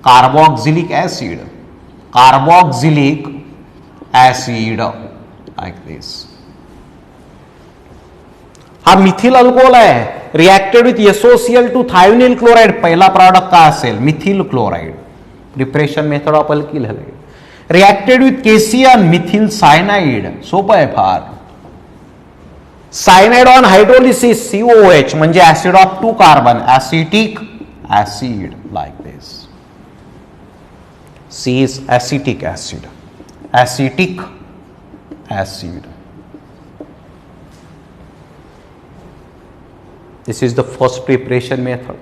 carboxylic acid. Carboxylic acid like this. हा मिथिल अल्कोहोल आहे. Reacted with SOCl2 thionyl chloride. पहिला प्रॉडक्ट काय असेल? Methyl chloride. Preparation method of alkyl halide. Reacted with KCl methyl cyanide. सोपं आहे फार. Cyanide on hydrolysis COOH, म्हणजे acid of 2 carbon, acetic acid like this. C is acetic acid. Acetic acid. This is the first preparation method.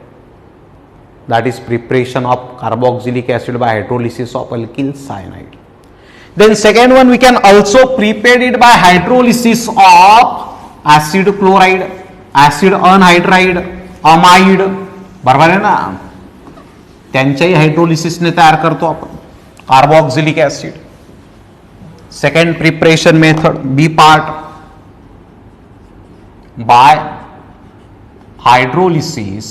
That is preparation of carboxylic acid by hydrolysis of alkyl cyanide. Then second one, we can also prepare it by hydrolysis of acid chloride, acid anhydride, amide. बरोबर आहे ना, त्यांच्याही हायड्रोलिसिसने तयार करतो आपण carboxylic acid. Second preparation method B part, by hydrolysis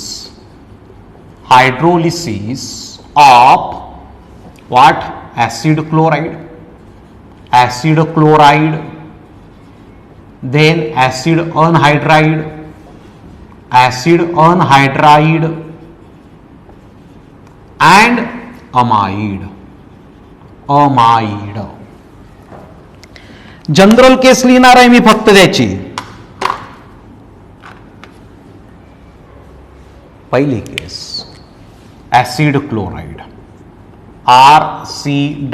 of what? Acid chloride, then acid anhydride and amide. General case लिहिणार आहे मी फक्त त्याची. पहिली केस ऍसिड क्लोराइड, RC++OCl.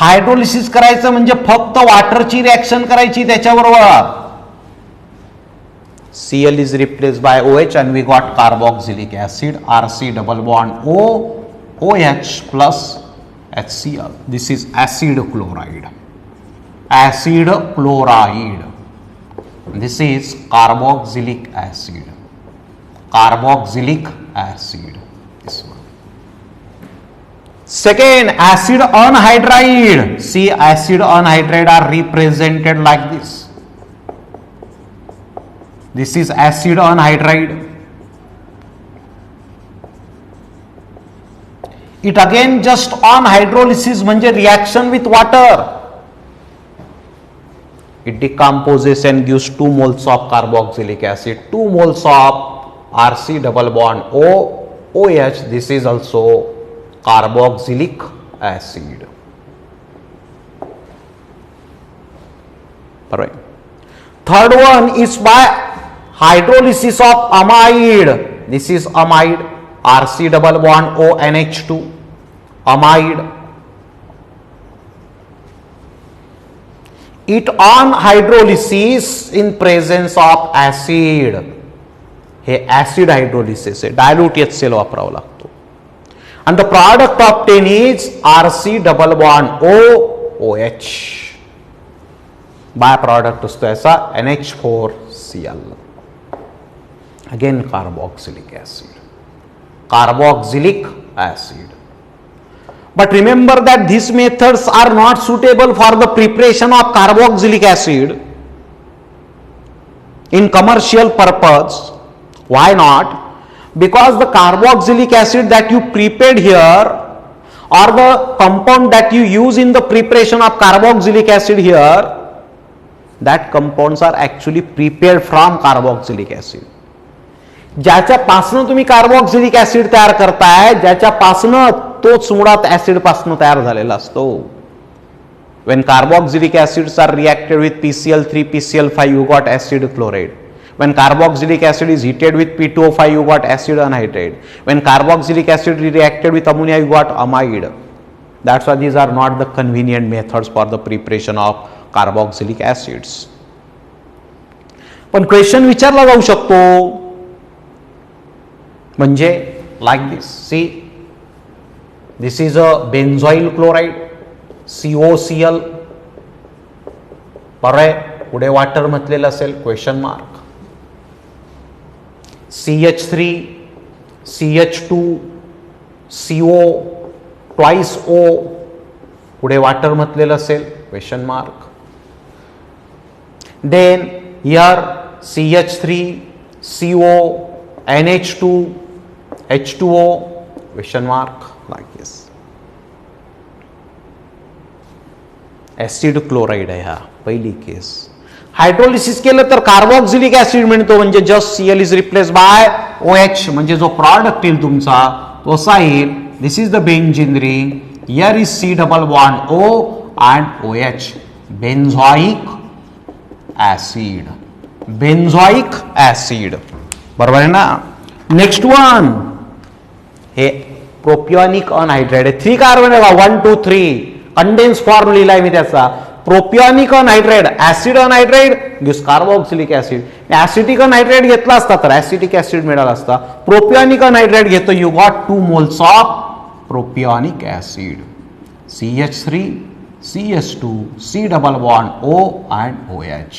हायड्रोलिसिस करायचं म्हणजे फक्त वॉटरची रिएक्शन करायची त्याच्याबरोबर. Cl is replaced by OH and we got carboxylic acid, RC++OOH plus HCl. This is acid chloride. This is carboxylic acid. This one. Second, acid anhydride. See, acid anhydride are represented like this. This is acid anhydride. It again just on hydrolysis म्हणजे reaction with water. It decomposes and gives 2 moles of carboxylic acid, 2 moles of RC++OOH. This is also carboxylic acid. Alright. Third one is by hydrolysis of amide. This is amide, RC++ONH2, amide. It on hydrolysis in presence of acid. हे acid hydrolysis आहे, dilute HCl वापरावं लागतो. And the product obtained is RC++OOH. By product असतो ऐसा NH4Cl. Again carboxylic acid. But remember that these methods are not suitable for the preparation of carboxylic acid in commercial purpose. Why not? Because the carboxylic acid that you prepared here or the compound that you use in the preparation of carboxylic acid here, that compounds are actually prepared from carboxylic acid. ज्याच्यापासून तुम्ही carboxylic acid तयार करताय, ज्याच्यापासून तोच मुळात acid पासून तयार झालेला असतो. When carboxylic acids are reacted with PCl3, PCl5, you got acid chloride. When carboxylic acid is heated with P2O5, you got acid anhydride. When carboxylic acid is reacted with ammonia, you got amide. That's why these are not the convenient methods for the preparation of carboxylic acids. पण question विचारला जाऊ शकतो म्हणजे like this. See, this is a benzoyl chloride, COCl. बरोबर, पुढे water म्हटलेलं असेल, question mark. CH3, CH2, CO, twice O, पुढे वॉटर म्हटलेलं असेल, question mark. Then here CH3, CO, NH2, H2O, question mark, like this. Acid chloride आहे हा पहिली केस. हायड्रोलिसिस केलं तर कार्बोक्सिलिक ऍसिड मिळतो म्हणजे just Cl is replace by OH म्हणजे जो प्रॉडक्ट येईल तुमचा तो असा येईल. This is the benzene ring, here is C double bond O and OH, benzoic acid. बरोबर आहे ना. नेक्स्ट वन हे प्रोपियोनिक अनहायड्राइड आहे. 3 कार्बन आहे, 1 2 3 कंडेन्स फॉर्म लिहिलाय मी त्याचा. Propionic anhydride, acid anhydride gives carboxylic acid. Acetic anhydride घेतला असता तर ऍसिटिक ऍसिड मिळाला असता. प्रोपियोनिक अनहायड्राइड घेतो, you got 2 moles of propionic acid. CH3 CH2 C double bond O and OH.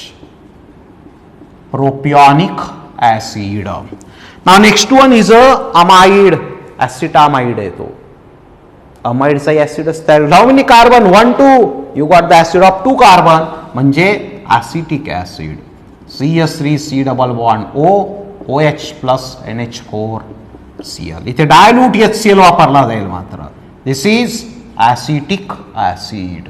Propionic acid. Now next one is a amide. Acetamide आहे तो. अमाइडचा acid असतात. How many carbon? 1 2. You got the acid of 2 carbon म्हणजे acetic acid. CH3 C double bond O OH plus NH4Cl. इथे dilute HCl वापरला जाईल मात्र. This is acetic acid.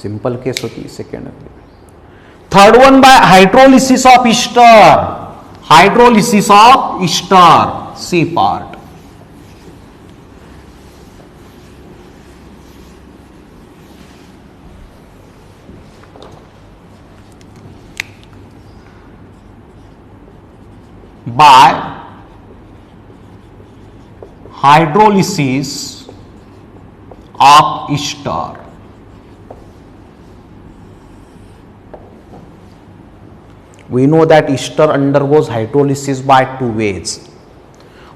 Simple case होती. Second. Third one by hydrolysis of ester. Hydrolysis of ester. C part. by hydrolysis of ester. We know that ester undergoes hydrolysis by 2 ways.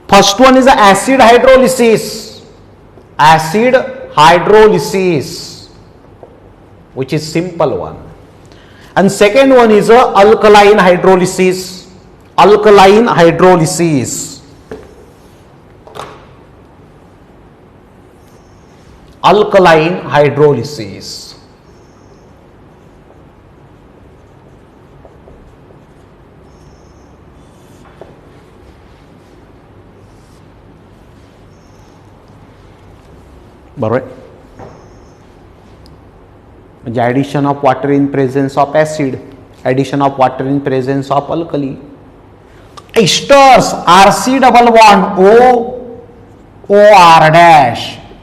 First one is the acid hydrolysis. Acid hydrolysis, which is simple one. And second one is a alkaline hydrolysis. Alkaline hydrolysis. Alkaline hydrolysis. बरोबर. म्हणजे addition of water in presence of acid, addition of water in presence of alkali. Asters RC double bond OR dash,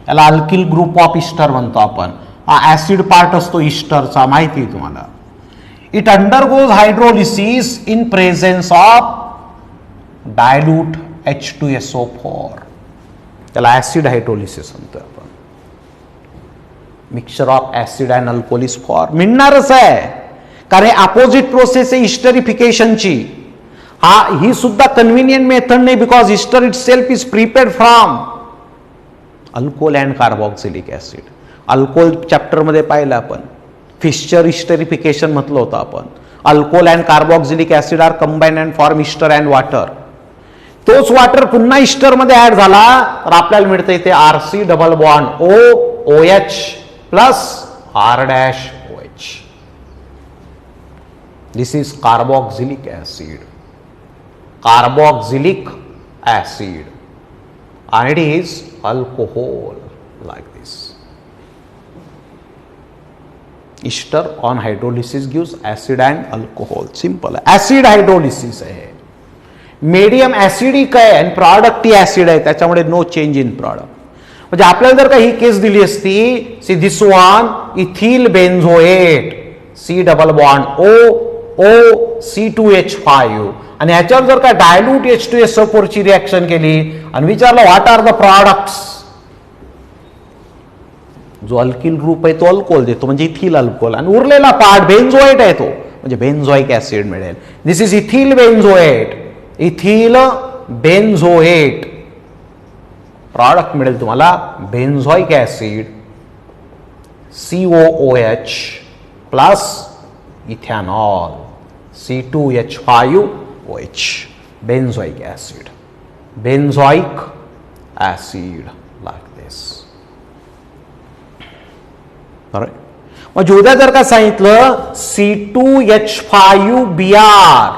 याला alkyl group of Easter म्हणतो आपण. हा acid part असतो ईस्टरचा, माहिती आहे तुम्हाला. It undergoes hydrolysis in presence of dilute H2SO4. त्याला acid hydrolysis म्हणतो आपण. Mixture of acid and alcohol is for मिळणारच आहे, कारण अपोजिट प्रोसेस आहे इस्टरिफिकेशनची. ही सुद्धा कन्व्हिनियंट मेथड नाही, because ester itself is prepared from alcohol and carboxylic acid. Alcohol chapter मध्ये पाहिलं आपण, फिशर इस्टरिफिकेशन म्हटलं होतं आपण. Alcohol and carboxylic acid are combine and form ester and water. तोच वॉटर पुन्हा ईस्टर मध्ये ऍड झाला तर आपल्याला मिळतं इथे RC double bond OH plus R dash OH. This is carboxylic acid. Carboxylic acid, and it is alcohol like this. Ester on hydrolysis gives acid and alcohol. Simple. Acid hydrolysis आहे. Medium acidic आहे आणि product ही acid आहे, त्याच्यामुळे no change in product. म्हणजे आपल्याला जर का ही case दिली असती, see this one ethyl benzoate C double bond O C2H5, आणि ह्याच्यावर जर का डायल्यूट H2SO4 ची रिएक्शन केली आणि विचारलं व्हॉट आर द प्रॉडक्ट्स, जो अल्किल ग्रुप आहे तो अल्कोहोल देतो, म्हणजे इथिल अल्कोहोल, आणि उरलेला पार्ट बेन्झोएट आहे तो, म्हणजे बेन्झोइक ऍसिड मिळेल. This is ethyl benzoate. Ethyl benzoate product मिळेल तुम्हाला benzoic acid COOH plus ethanol C2H5OH. benzoic acid. Benzoic acid like this. Alright. मग उद्या जर का सांगितलं C2H5Br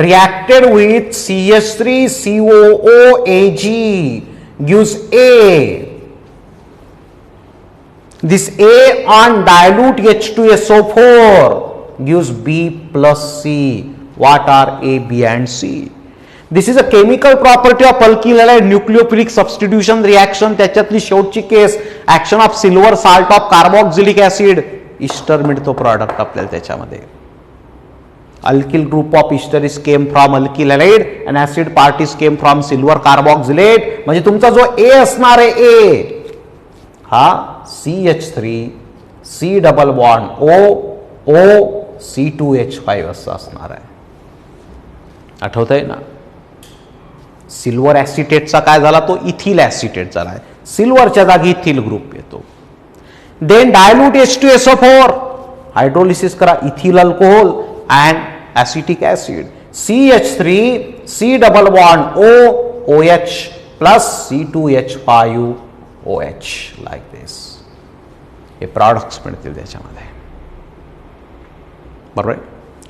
reacted with CH3COOAg gives A. This A on dilute H2SO4 gives B plus C. What are A, B and C? This is a chemical property of alkyl halide nucleophilic substitution reaction. त्याच्यातली शेवटची case action of silver salt of carboxylic acid. Ester मिळतो product आपल्याला त्याच्यामध्ये. alkyl group of ester is came from alkyl halide and acid part is came from silver carboxylate. म्हणजे तुमचा जो A असणार आहे A हा CH3 C double bond O C2H5 असं असणार आहे. आठवतंय ना? सिल्वर ॲसिटेटचा काय झाला, तो इथिल ॲसिटेट झाला आहे. सिल्वरच्या जागी इथिल ग्रुप येतो. देन डायल्यूट H2SO4, हायड्रोलिसिस करा, ethyl alcohol and acetic acid, CH3 C double bond O OH plus C2H5OH like this. हे प्रॉडक्ट्स मिळतील त्याच्यामध्ये. बरोबर,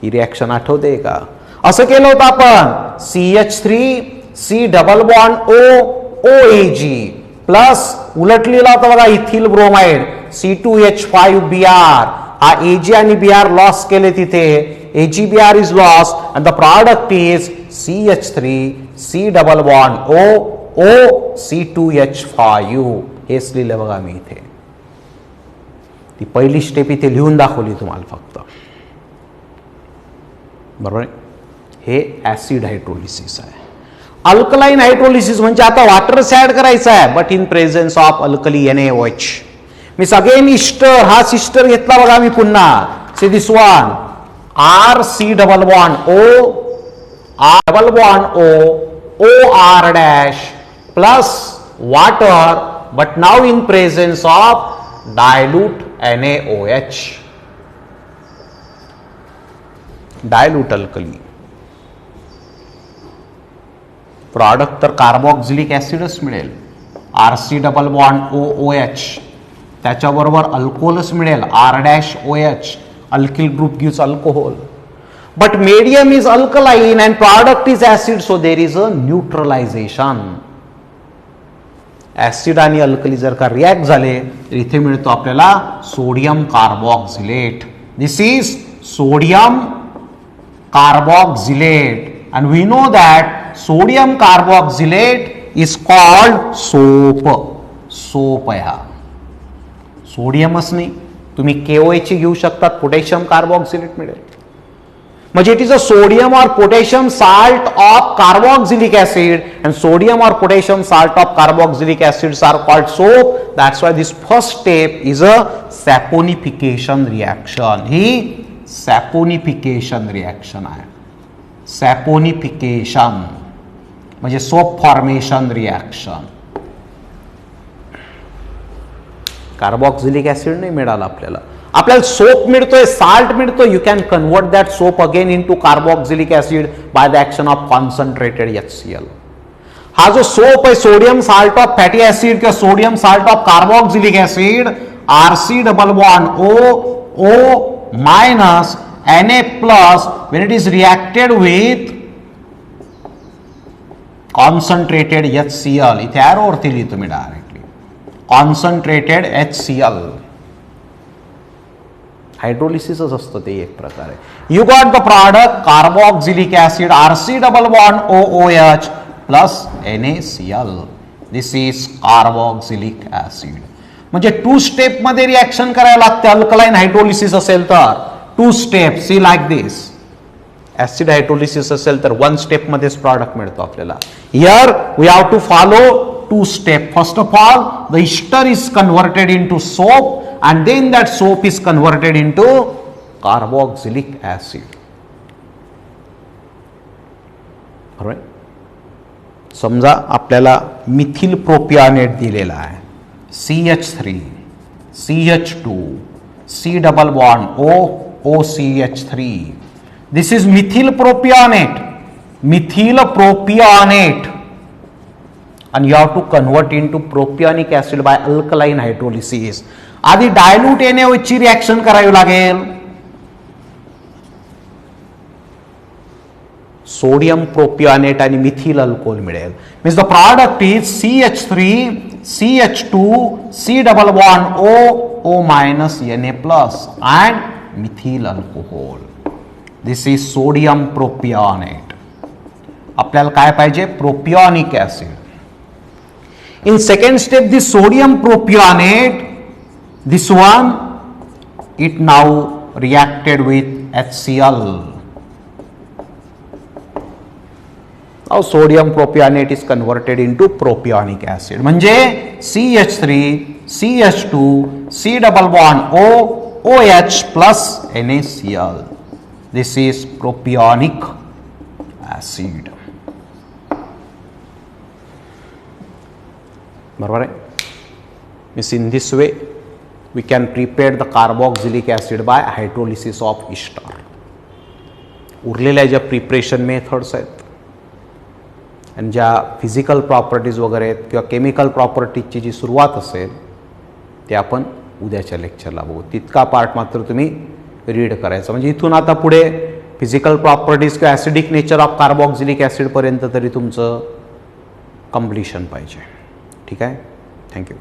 ही रिॲक्शन आठवते का? असं केलं होतं आपण. CH3 C double bond O OAG plus उलट लिहिला होता बघा इथिल ब्रोमाइड C2H5Br. हा AG आणि Br लॉस केले तिथे. AgBr is loss and the product is CH3 C double bond O C2H5. हेच लिहिलं बघा मी इथे. ती पहिली स्टेप इथे लिहून दाखवली तुम्हाला फक्त. बरोबर, हे ऍसिड हायड्रोलिसिस आहे. अल्कलाइन हायड्रोलिसिस म्हणजे आता वॉटर ऍड करायचं आहे, but in presence of alkali NaOH. मी अगेन इस्टर, हा सिस्टर घेतला बघा मी पुन्हा. See this one, R C double bond O R double bond O OR dash plus water, but now in presence of dilute NaOH. Dilute alkali. Product तर carboxylic ऍसिडच मिळेल, RC डबल बॉन्ड OOH. त्याच्याबरोबर अल्कोहोलच मिळेल, R-OH. Alkyl group gives alcohol. But medium is alkaline and product is acid, so there is a neutralisation. Acid आणि alkali जर का react झाले तर इथे मिळतो आपल्याला sodium carboxylate. This is sodium carboxylate and we know that sodium carboxylate is called soap. Soap आहे हा, सोडियमच नाही. तुम्ही KOH घेऊ शकतात, पोटॅशियम कार्बोक्सिलेट मिळेल. म्हणजे it is a sodium or potassium salt of carboxylic acid and sodium or potassium salt of carboxylic acids are called soap. That's why this first step is a saponification reaction. ही saponification reaction आहे. Saponification म्हणजे soap formation reaction. Carboxylic acid नाही मिळाला आपल्याला, आपल्याला soap मिळतोय, salt मिळतोय. You can convert that soap again into carboxylic acid by the action of concentrated HCl. हा जो सोप आहे, sodium salt of fatty acid किंवा sodium salt of carboxylic acid, RC double bond O minus Na plus when it is reacted with concentrated HCl. इथे arrow वरती लिहितो मी directly, concentrated HCl. हायड्रोलिसिसच असतं ते एक प्रकारे. You got the product carboxylic acid RC double bond OOH plus NaCl. This is carboxylic acid. म्हणजे 2 step मध्ये reaction करायला लागते अल्कलाइन हायड्रोलिसिस असेल तर. 2 step, see like this. Acid hydrolysis असेल तर 1 स्टेप मध्येच प्रॉडक्ट मिळतो आपल्याला. Here we have to follow 2 step. First of all the ester is converted into soap and then that soap is converted into carboxylic acid. समजा आपल्याला methyl propionate दिलेला आहे, CH3 CH2 C double bond OCH3. This is methyl propionate. Methyl propionate. And you have to convert into propionic acid by alkaline hydrolysis. आधी dilute NaOH ची reaction करावी लागेल. Sodium propionate आणि methyl alcohol मिळेल. Means the product is CH3 CH2 C double bond O minus Na plus and methyl alcohol. This is sodium propionate. आपल्याला काय पाहिजे? Propionic acid. In second step this sodium propionate, this one it now reacted with HCl. Now sodium propionate is converted into propionic acid. म्हणजे CH3 CH2 C double bond OH plus NaCl. This is propionic acid. बरोबर आहे. Means in this way we can prepare the carboxylic acid by hydrolysis of ester. उरलेल्या ज्या preparation methods आहेत आणि ज्या physical properties वगैरे आहेत किंवा केमिकल प्रॉपर्टीजची जी सुरुवात असेल ते आपण उद्याच्या लेक्चरला बघू. तितका पार्ट मात्र तुम्ही रीड करायचा. म्हणजे इथून आता पुढे फिजिकल प्रॉपर्टीज किंवा ॲसिडिक नेचर ऑफ कार्बॉक्झिलिक ॲसिडपर्यंत तरी तुमचं कंप्लिशन पाहिजे. ठीक आहे. थँक्यू.